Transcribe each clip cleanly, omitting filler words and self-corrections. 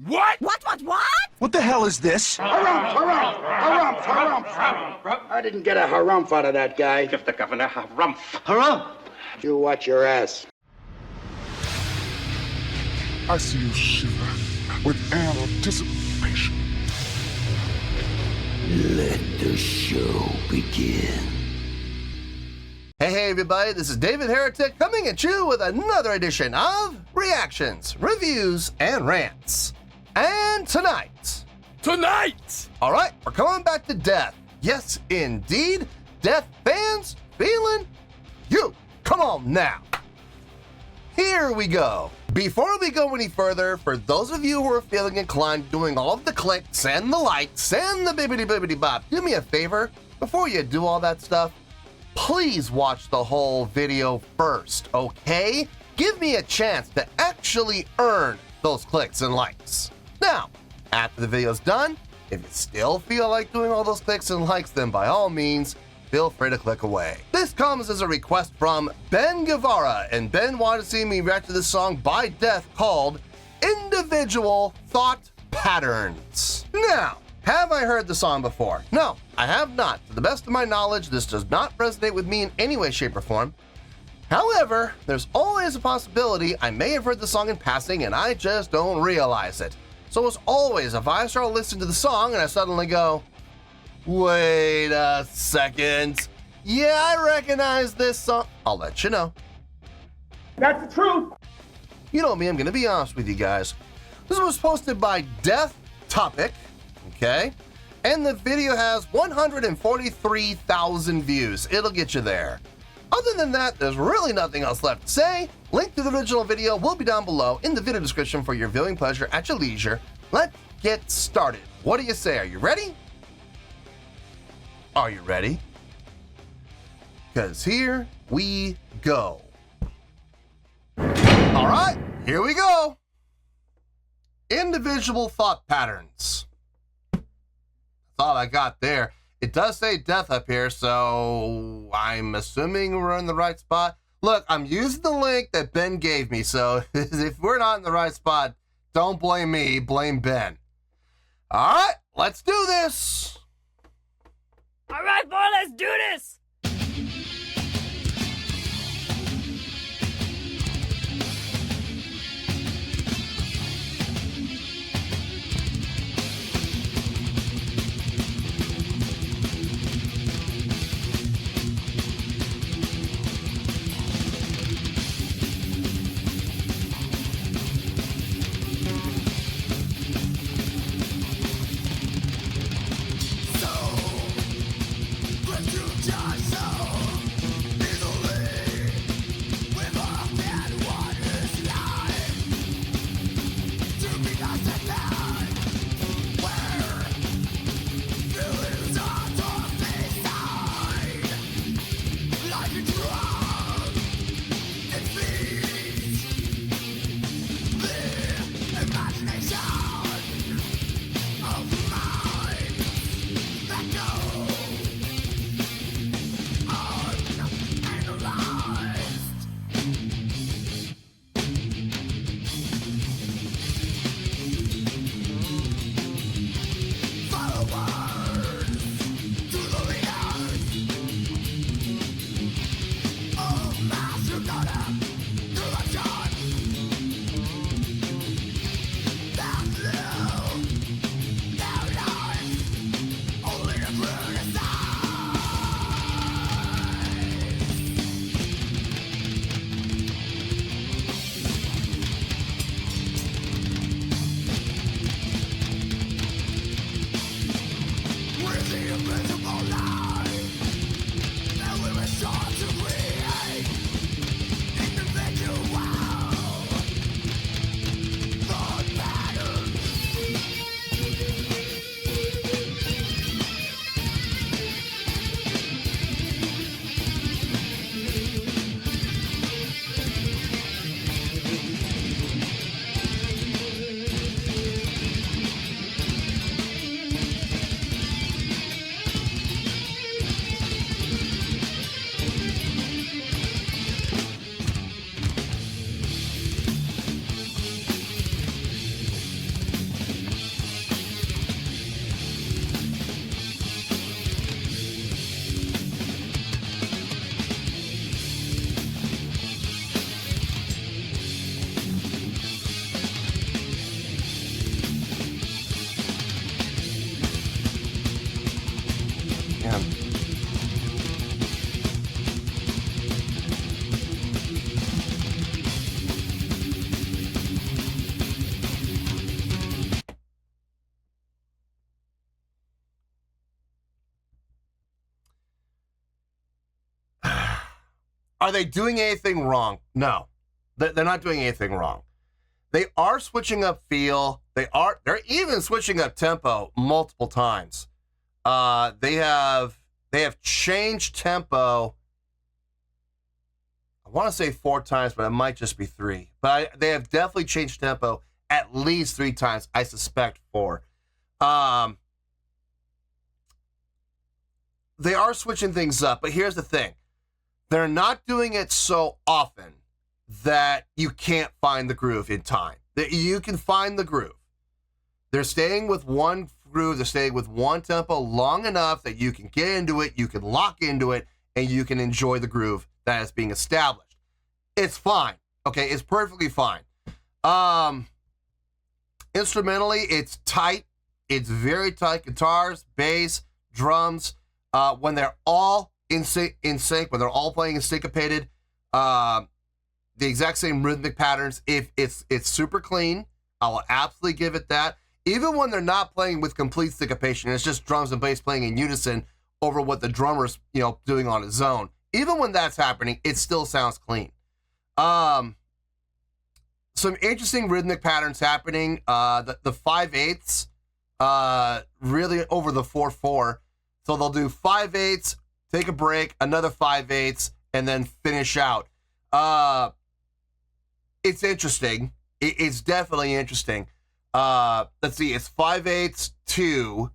What? What? What the hell is this? Harumph. I didn't get a harumph out of that guy. Give the governor harumph. Harumph! You watch your ass. I see you shiver with anticipation. Let the show begin. Hey everybody, this is David Heretic coming at you with another edition of Reactions, Reviews, and Rants. And tonight, alright, we're coming back to Death. Yes, indeed, Death Fans Feeling You. Come on now. Here we go. Before we go any further, for those of you who are feeling inclined doing all of the clicks and the likes and the bibbidi bop, do me a favor, before you do all that stuff, please watch the whole video first, okay? Give me a chance to actually earn those clicks and likes. Now, after the video's done, if you still feel like doing all those clicks and likes, then by all means, feel free to click away. This comes as a request from Ben Guevara, and Ben wanted to see me react to this song by Death called Individual Thought Patterns. Now, have I heard the song before? No, I have not. To the best of my knowledge, this does not resonate with me in any way, shape, or form. However, there's always a possibility I may have heard the song in passing and I just don't realize it. So as always, if I start listening to the song and I suddenly go, wait a second, yeah, I recognize this song, I'll let you know. That's the truth. You know me, I'm gonna be honest with you guys. This was posted by Death Topic, okay? And the video has 143,000 views. It'll get you there. Other than that, there's really nothing else left to say. Link to the original video will be down below in the video description for your viewing pleasure at your leisure. Let's get started. What do you say? Are you ready? Are you ready? Because here we go. All right, here we go. Individual thought patterns. That's all I got there. It does say Death up here, so I'm assuming we're in the right spot. Look, I'm using the link that Ben gave me, so if we're not in the right spot, don't blame me, blame Ben. All right, let's do this. All right, boy, let's do this. again. Are they doing anything wrong? No, they're not doing anything wrong. They are switching up feel. They're even switching up tempo multiple times. They have changed tempo. I want to say 4 times, but it might just be 3. But they have definitely changed tempo at least 3 times. I suspect 4. They are switching things up, but here's the thing. They're not doing it so often that you can't find the groove in time. That you can find the groove. They're staying with one groove, they're staying with one tempo long enough that you can get into it, you can lock into it, and you can enjoy the groove that is being established. It's fine. Okay, it's perfectly fine. Instrumentally, it's tight. It's very tight. Guitars, bass, drums, when they're all in sync, when they're all playing in syncopated, the exact same rhythmic patterns. If it's super clean, I will absolutely give it that. Even when they're not playing with complete syncopation, it's just drums and bass playing in unison over what the drummer's, doing on his own. Even when that's happening, it still sounds clean. Some interesting rhythmic patterns happening. The 5/8, really over the 4/4. So they'll do 5/8, take a break, another 5/8, and then finish out. It's interesting. It's definitely interesting. Let's see, it's 5/8, 2,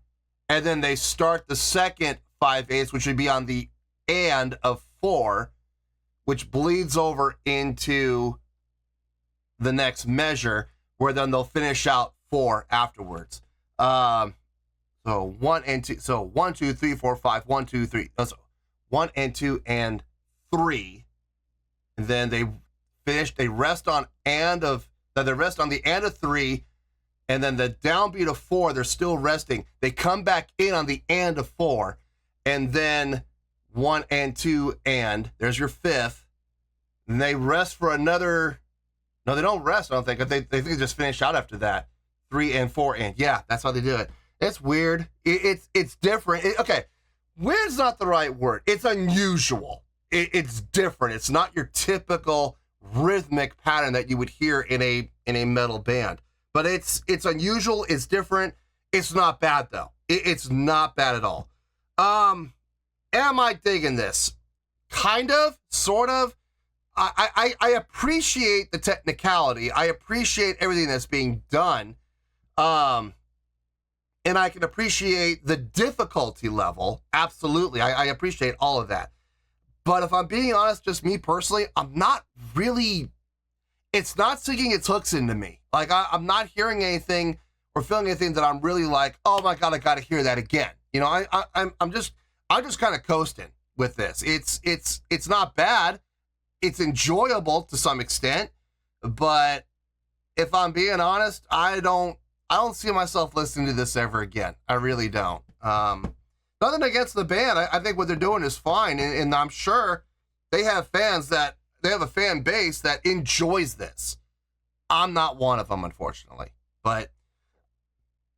and then they start the second 5/8, which would be on the and of 4, which bleeds over into the next measure, where then they'll finish out 4 afterwards. So 1 and 2. So 1, 2, 3, 4, 5. 1, 2, 3. So 1 and 2 and 3. And then they finish. They rest on and of. Then they rest on the and of 3, and then the downbeat of 4. They're still resting. They come back in on the and of 4, and then 1 and 2 and. There's your 5th. And they rest for another. No, they don't rest. I don't think. They think they just finish out after that. 3 and 4 and. Yeah, that's how they do it. It's weird. It's different. Okay, weird's not the right word. It's unusual. It's different. It's not your typical rhythmic pattern that you would hear in a metal band. But it's unusual. It's different. It's not bad though. It's not bad at all. Am I digging this? Kind of, sort of. I appreciate the technicality. I appreciate everything that's being done. And I can appreciate the difficulty level. Absolutely. I appreciate all of that. But if I'm being honest, just me personally, I'm not really, it's not sinking its hooks into me. Like I'm not hearing anything or feeling anything that I'm really like, oh my God, I got to hear that again. I'm just kind of coasting with this. It's not bad. It's enjoyable to some extent, but if I'm being honest, I don't see myself listening to this ever again. I really don't. Nothing against the band. I think what they're doing is fine. And I'm sure they have a fan base that enjoys this. I'm not one of them, unfortunately. But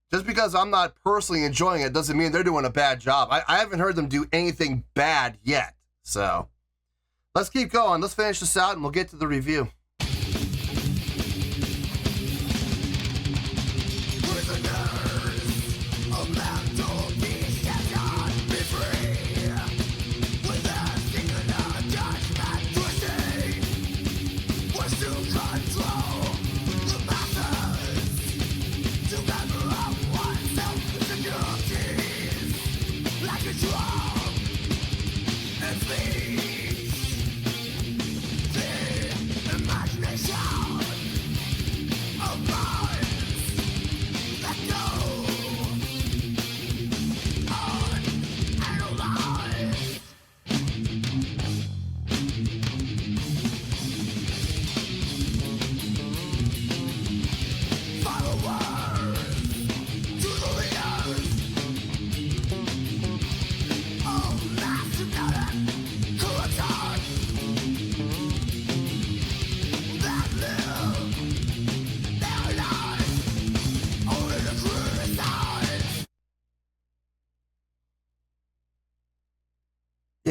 just because I'm not personally enjoying it doesn't mean they're doing a bad job. I haven't heard them do anything bad yet. So let's keep going. Let's finish this out and we'll get to the review.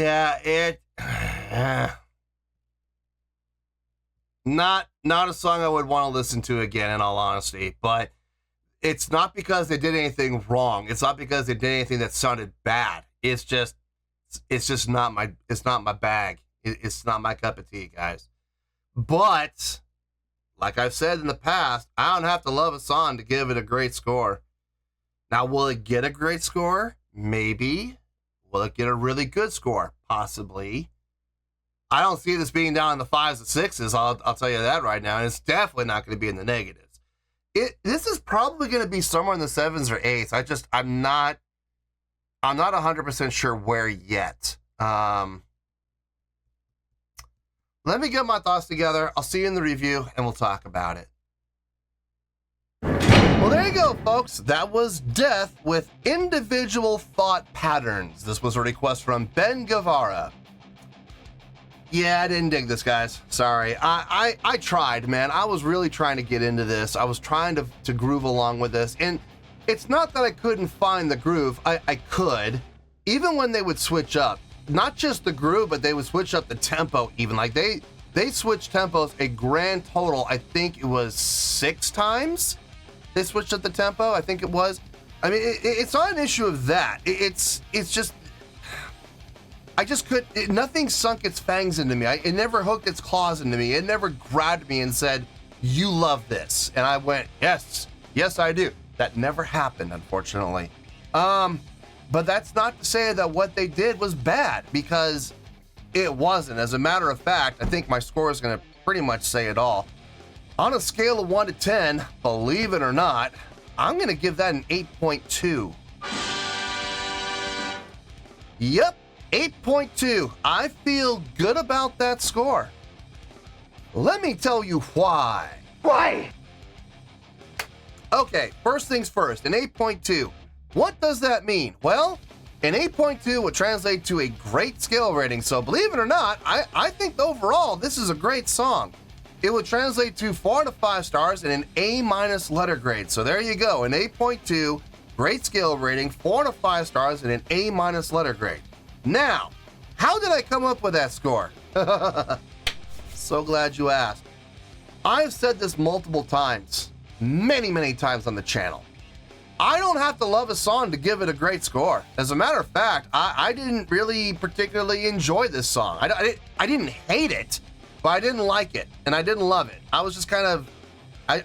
Yeah, not a song I would want to listen to again, in all honesty. But it's not because they did anything wrong. It's not because they did anything that sounded bad. It's just not my bag. It's not my cup of tea, guys. But like I've said in the past, I don't have to love a song to give it a great score. Now, will it get a great score? Maybe. Will it get a really good score? Possibly. I don't see this being down in the 5s and 6s. I'll tell you that right now. And it's definitely not going to be in the negatives. This is probably going to be somewhere in the 7s or 8s. I'm not 100% sure where yet. Let me get my thoughts together. I'll see you in the review, and we'll talk about it. Well, there you go, folks. That was Death with Individual Thought Patterns. This was a request from Ben Guevara. Yeah, I didn't dig this, guys. Sorry. I tried, man. I was really trying to get into this. I was trying to groove along with this. And it's not that I couldn't find the groove. I could. Even when they would switch up. Not just the groove, but they would switch up the tempo even. Like, they switched tempos a grand total, I think it was 6 times they switched up the tempo, I think it was. I mean, it's not an issue of that. It's just, I just nothing sunk its fangs into me. It never hooked its claws into me. It never grabbed me and said, you love this. And I went, yes, I do. That never happened, unfortunately. But that's not to say that what they did was bad, because it wasn't. As a matter of fact, I think my score is going to pretty much say it all. On a scale of 1 to 10, believe it or not, I'm going to give that an 8.2. Yep, 8.2. I feel good about that score. Let me tell you why. Why? Okay, first things first, an 8.2. What does that mean? Well, an 8.2 would translate to a great scale rating. So believe it or not, I think overall this is a great song. It would translate to 4 to 5 stars and an A- letter grade. So there you go, an 8.2, great scale rating, 4 to 5 stars and an A- letter grade. Now, how did I come up with that score? So glad you asked. I've said this multiple times, many times on the channel. I don't have to love a song to give it a great score. As a matter of fact, I didn't really particularly enjoy this song. I didn't hate it, but I didn't like it, and I didn't love it. I was just kind of, I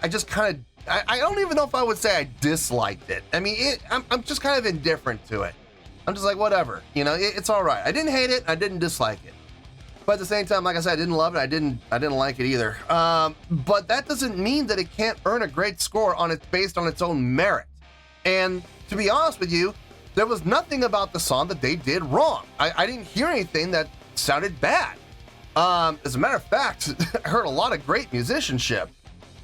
don't even know if I would say I disliked it. I mean, I'm just kind of indifferent to it. I'm just like, whatever, you know, it's all right. I didn't hate it, I didn't dislike it. But at the same time, like I said, I didn't love it, I didn't like it either. But that doesn't mean that it can't earn a great score based on its own merit. And to be honest with you, there was nothing about the song that they did wrong. I didn't hear anything that sounded bad. As a matter of fact, I heard a lot of great musicianship.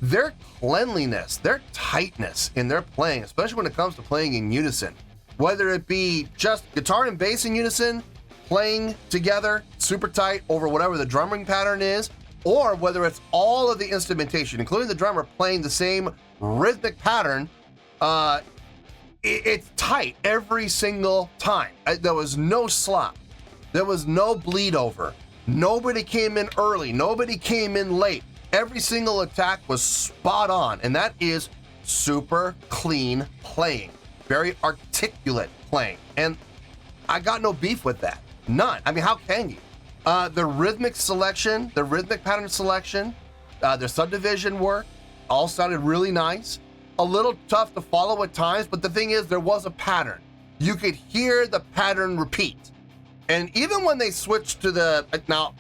Their cleanliness, their tightness in their playing, especially when it comes to playing in unison, whether it be just guitar and bass in unison, playing together super tight over whatever the drumming pattern is, or whether it's all of the instrumentation, including the drummer playing the same rhythmic pattern, it's tight every single time. There was no slop. There was no bleed over. Nobody came in early. Nobody came in late. Every single attack was spot on, and that is super clean playing. Very articulate playing. And I got no beef with that. None. I mean, how can you? The rhythmic selection, the rhythmic pattern selection, their subdivision work, all sounded really nice. A little tough to follow at times, but the thing is, there was a pattern. You could hear the pattern repeat. And even when they switched to now,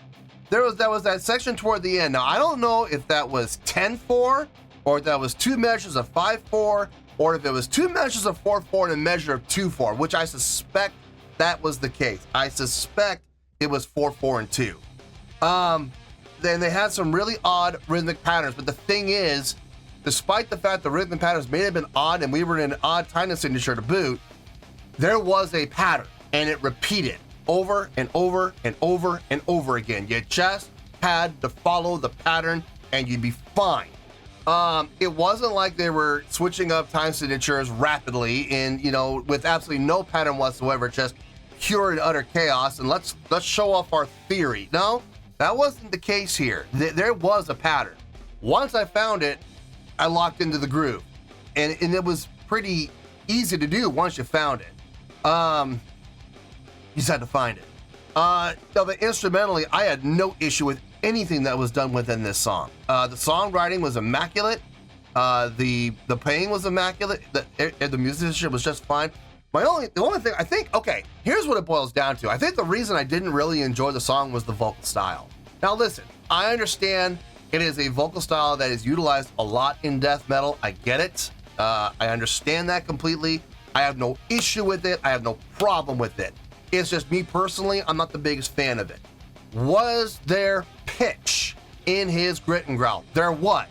there was that section toward the end. Now, I don't know if that was 10-4, or if that was 2 measures of 5-4, or if it was 2 measures of 4-4 and a measure of 2-4, which I suspect that was the case. I suspect it was 4-4 and 2. Then they had some really odd rhythmic patterns, but the thing is, despite the fact the rhythmic patterns may have been odd and we were in an odd time signature to boot, there was a pattern and it repeated over and over and over and over again. You just had to follow the pattern and you'd be fine. It wasn't like they were switching up time signatures rapidly and, you know, with absolutely no pattern whatsoever, just pure and utter chaos and let's show off our theory. No, that wasn't the case here. There was a pattern. Once I found it, I locked into the groove, and it was pretty easy to do once you found it. You just had to find it. But instrumentally, I had no issue with anything that was done within this song. The songwriting was immaculate. The playing was immaculate. The musicianship was just fine. The only thing I think, okay, here's what it boils down to. I think the reason I didn't really enjoy the song was the vocal style. Now listen, I understand it is a vocal style that is utilized a lot in death metal. I get it. I understand that completely. I have no issue with it. I have no problem with it. It's just me personally, I'm not the biggest fan of it. Was there pitch in his grit and growl? There was.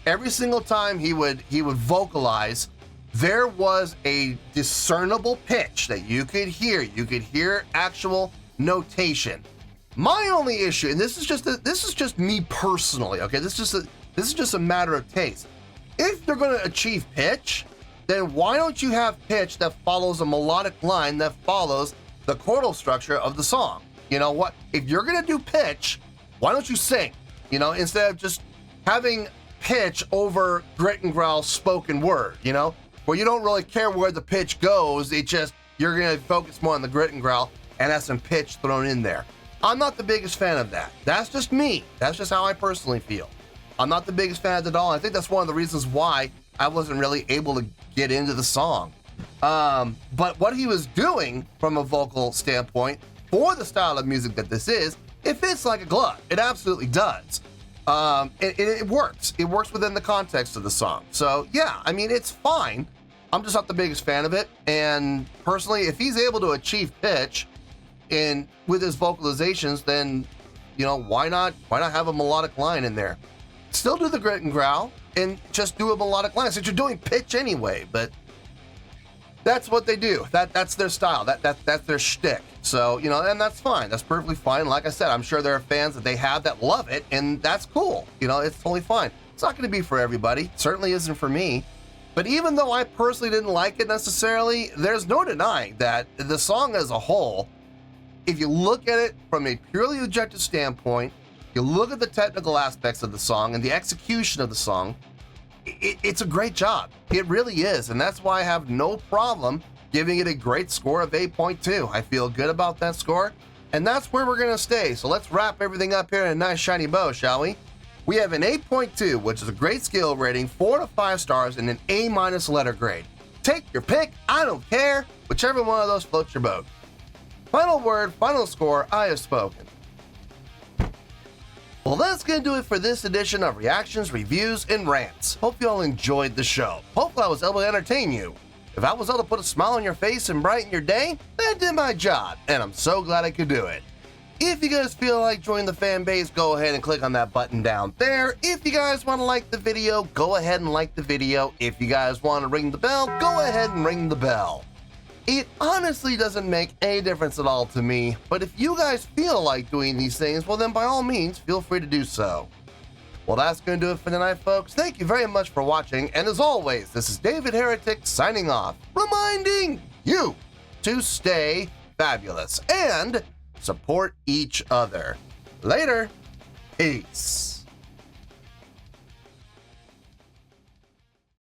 Every single time he would vocalize, there was a discernible pitch that you could hear. You could hear actual notation. My only issue, and this is just me personally, okay? This is just a matter of taste. If they're going to achieve pitch, then why don't you have pitch that follows a melodic line that follows the chordal structure of the song? You know what? If you're going to do pitch, why don't you sing? You know, instead of just having pitch over grit and growl spoken word, you know, where you don't really care where the pitch goes. You're going to focus more on the grit and growl and have some pitch thrown in there. I'm not the biggest fan of that. That's just me. That's just how I personally feel. I'm not the biggest fan of it at all. I think that's one of the reasons why I wasn't really able to get into the song. But what he was doing from a vocal standpoint for the style of music that this is, it fits like a glove. It absolutely does. It works. It works within the context of the song. So yeah, I mean, it's fine. I'm just not the biggest fan of it. And personally, if he's able to achieve pitch with his vocalizations, then, you know, why not have a melodic line in there? Still do the grit and growl and just do a melodic line since you're doing pitch anyway. But that's what they do. That's their style. That's their shtick. So, you know, and that's fine. That's perfectly fine. Like I said, I'm sure there are fans that they have that love it, and that's cool. You know, it's totally fine. It's not going to be for everybody. It certainly isn't for me. But even though I personally didn't like it necessarily, there's no denying that the song as a whole, if you look at it from a purely objective standpoint, you look at the technical aspects of the song and the execution of the song, it's a great job. It really is. And that's why I have no problem giving it a great score of 8.2. I feel good about that score. And that's where we're going to stay. So let's wrap everything up here in a nice shiny bow, shall we? We have an 8.2, which is a great skill rating, 4 to 5 stars, and an A- letter grade. Take your pick. I don't care. Whichever one of those floats your boat. Final word, final score, I have spoken. Well, that's going to do it for this edition of Reactions, Reviews, and Rants. Hope you all enjoyed the show. Hopefully I was able to entertain you. If I was able to put a smile on your face and brighten your day, that did my job, and I'm so glad I could do it. If you guys feel like joining the fan base, go ahead and click on that button down there. If you guys want to like the video, go ahead and like the video. If you guys want to ring the bell, go ahead and ring the bell. It honestly doesn't make any difference at all to me, but if you guys feel like doing these things, well then by all means, feel free to do so. Well, that's going to do it for tonight, folks. Thank you very much for watching, and as always, this is David Heretic signing off, reminding you to stay fabulous and support each other. Later. Peace.